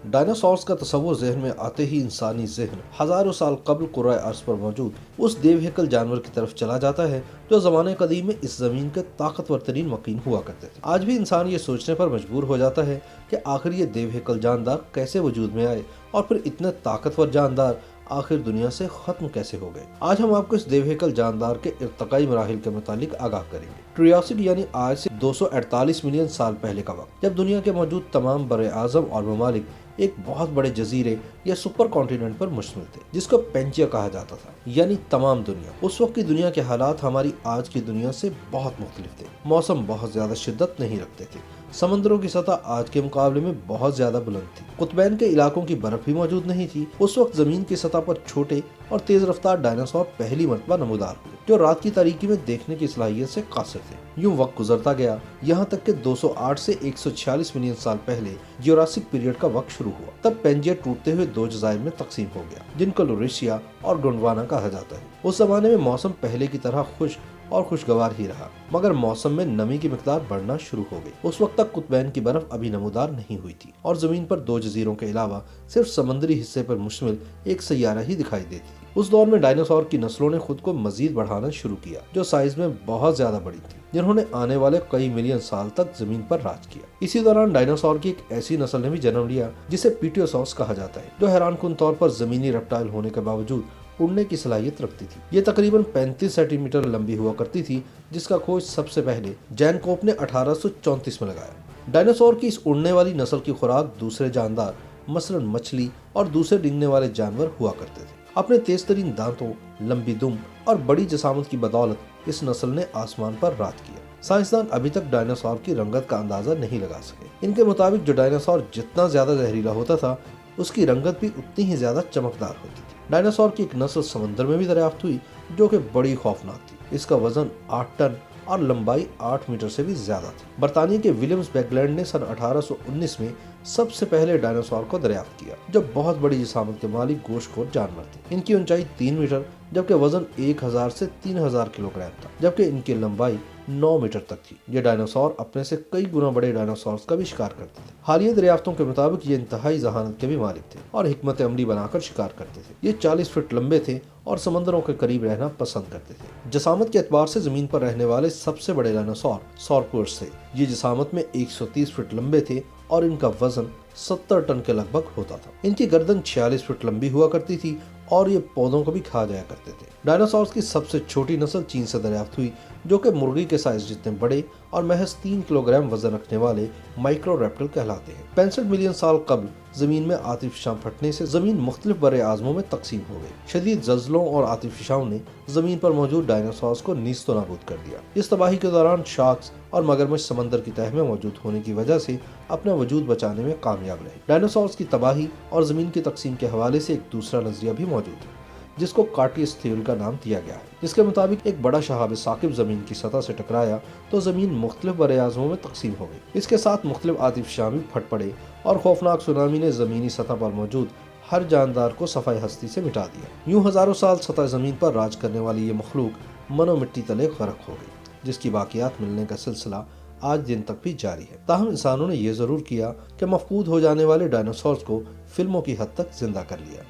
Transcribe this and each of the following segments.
Dinosaurs का तस्वुर जहन में आते ही इंसानी जहन हजारों साल कबल कुराए अर्ज पर मौजूद उस देवहेकल जानवर की तरफ चला जाता है जो ज़माने कदीम में इस ज़मीन के ताकतवर तरीन मकीन हुआ करते थे। आज भी इंसान ये सोचने पर मजबूर हो जाता है कि आखिर ये देवहेकल जानदार कैसे वजूद में आए और फिर इतने ताकतवर जानदार आखिर दुनिया से खत्म कैसे हो गए। आज हम आपको इस देवहेकल जानदार के इर्तकाई मराहिल के मुतालिक आगाह करेंगे। ट्रियासिक यानी आज से 248 मिलियन साल पहले का वक्त, जब दुनिया के मौजूद तमाम बड़े आजम और ममालिक एक बहुत बड़े जजीरे या सुपर कॉन्टिनेंट पर मुश्तमिल थे, जिसको पेंजिया कहा जाता था, यानी तमाम दुनिया। उस वक्त की दुनिया के हालात हमारी आज की दुनिया से बहुत मुख्तलिफ थे। मौसम बहुत ज्यादा शिद्दत नहीं रखते थे, समंदरों की सतह आज के मुकाबले में बहुत ज्यादा बुलंद थी, कुतबैन के इलाकों की बर्फ भी मौजूद नहीं थी। उस वक्त जमीन की सतह पर छोटे और तेज रफ्तार डायनासोर पहली मर्तबा नमूदार हुए, जो रात की तारीकी में देखने की सलाहियत से कासिर थे। यूं वक्त गुजरता गया, यहाँ तक कि 208 से 146 मिलियन साल पहले जुरासिक पीरियड का वक्त शुरू हुआ। तब पेंजिया टूटते हुए दो जजायर में तकसीम हो गया, जिनको लोरेशिया और गोंडवाना कहा जाता है। उस जमाने में मौसम पहले की तरह खुश्क और खुशगवार ही रहा, मगर मौसम में नमी की मिकदार बढ़ना शुरू हो गई। उस वक्त तक कुतबैन की बर्फ अभी नमूदार नहीं हुई थी और जमीन पर दो जजीरों के अलावा सिर्फ समंदरी हिस्से पर मुश्तमिल एक सैयारा ही दिखाई देती थी। उस दौर में डायनासोर की नस्लों ने खुद को मजीद बढ़ाना शुरू किया, जो साइज में बहुत ज्यादा बड़ी थी, जिन्होंने आने वाले कई मिलियन साल तक जमीन पर राज किया। इसी दौरान डायनासोर की एक ऐसी नस्ल ने भी जन्म लिया जिसे पीटियोसॉर्स कहा जाता है, जो हैरानकुन तौर पर जमीनी रेप्टाइल होने के बावजूद उड़ने की सलाहियत रखती थी। ये तकरीबन 35 सेंटीमीटर लंबी हुआ करती थी, जिसका खोज सबसे पहले जैनकोप ने 1834 में लगाया। डायनासोर की इस उड़ने वाली नस्ल की खुराक दूसरे जानदार मसलन मछली और दूसरे डिंगने वाले जानवर हुआ करते थे। अपने तेज तरीन दांतों, लंबी दुम और बड़ी जसामत की बदौलत इस नस्ल ने आसमान पर राज किया। साइंसदान अभी तक डायनासोर की रंगत का अंदाजा नहीं लगा सके। इनके मुताबिक जो डायनासोर जितना ज्यादा जहरीला होता था, उसकी रंगत भी उतनी ही ज्यादा चमकदार होती थी। डायनासोर की एक नस्ल समंदर में भी दरियाफ्त हुई, जो कि बड़ी खौफनाक थी। इसका वजन 8 टन और लंबाई 8 मीटर से भी ज्यादा थी। बरतानिया के विलियम्स बैकलैंड ने सन 1819 में सबसे पहले डायनासोर को दरियाफ्त किया, जो बहुत बड़ी जिसामत के मालिक गोश्तखोर जानवर थे। इनकी ऊंचाई 3 मीटर जबकि वजन 1000 से 3000 किलोग्राम था, जबकि इनकी लंबाई 9 मीटर तक थी। ये डायनासोर अपने से कई गुना बड़े डायनासोर का भी शिकार करते थे। हालिया दरियाफ्तों के मुताबिक ये इंतहाई जहानत के भी मालिक थे और हिकमत अमली बनाकर शिकार करते थे। ये 40 फीट लंबे थे और समंदरों के करीब रहना पसंद करते थे। जसामत के एतबार से जमीन पर रहने वाले सबसे बड़े डायनासोर सॉरपोर्स थे। ये जसामत में 130 फीट लंबे थे और इनका वजन 70 टन के लगभग होता था। इनकी गर्दन 46 फीट लंबी हुआ करती थी और ये पौधों को भी खा जाया करते थे। डायनासोर्स की सबसे छोटी नस्ल चीन से दरियाफ्त हुई, जो कि मुर्गी के साइज जितने बड़े और महज 3 किलोग्राम वजन रखने वाले माइक्रोरेप्टिल कहलाते हैं। 65 मिलियन साल कबल जमीन में आतिफशां फटने से जमीन मुख्तलिफ बड़े आज़मों में तकसीम हो गई। शदीद जल्जलों और आतिफशाओं ने जमीन पर मौजूद डायनासोर्स को नीस्तो नाबूद कर दिया। इस तबाही के दौरान शार्क्स और मगरमच्छ समंदर की तह में मौजूद होने की वजह से अपना वजूद बचाने में कामयाब रहे। डायनासोर्स की तबाही और जमीन की तकसीम के हवाले से एक दूसरा नजरिया भी मौजूद है, जिसको कार्टियस थ्योरी का नाम दिया गया है। जिसके मुताबिक एक बड़ा शहाब साकिब जमीन की सतह से टकराया तो जमीन मुख्तलिफ बड़े आज़मों में तकसीम हो गई। इसके साथ मुख्तलिफ आतिफशां भी फट पड़े और खौफनाक सुनामी ने जमीनी सतह पर मौजूद हर जानदार को सफाई हस्ती से मिटा दिया। यूं हजारों साल सतह जमीन पर राज करने वाली ये मखलूक मनो मिट्टी तले गर्क हो गई, जिसकी बाकियात मिलने का सिलसिला आज दिन तक भी जारी है। ताहम इंसानों ने यह जरूर किया कि मफकूद हो जाने वाले डायनासोर्स को फिल्मों की हद तक जिंदा कर लिया।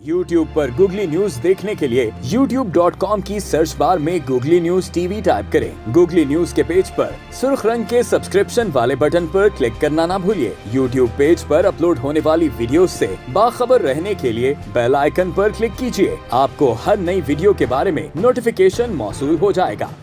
YouTube पर गूगली न्यूज देखने के लिए youtube.com की सर्च बार में गूगली न्यूज टीवी टाइप करें। गूगली न्यूज के पेज पर सुर्ख रंग के सब्सक्रिप्शन वाले बटन पर क्लिक करना ना भूलिए। YouTube पेज पर अपलोड होने वाली वीडियोस से बाखबर रहने के लिए बेल आइकन पर क्लिक कीजिए। आपको हर नई वीडियो के बारे में नोटिफिकेशन मौसूल हो जाएगा।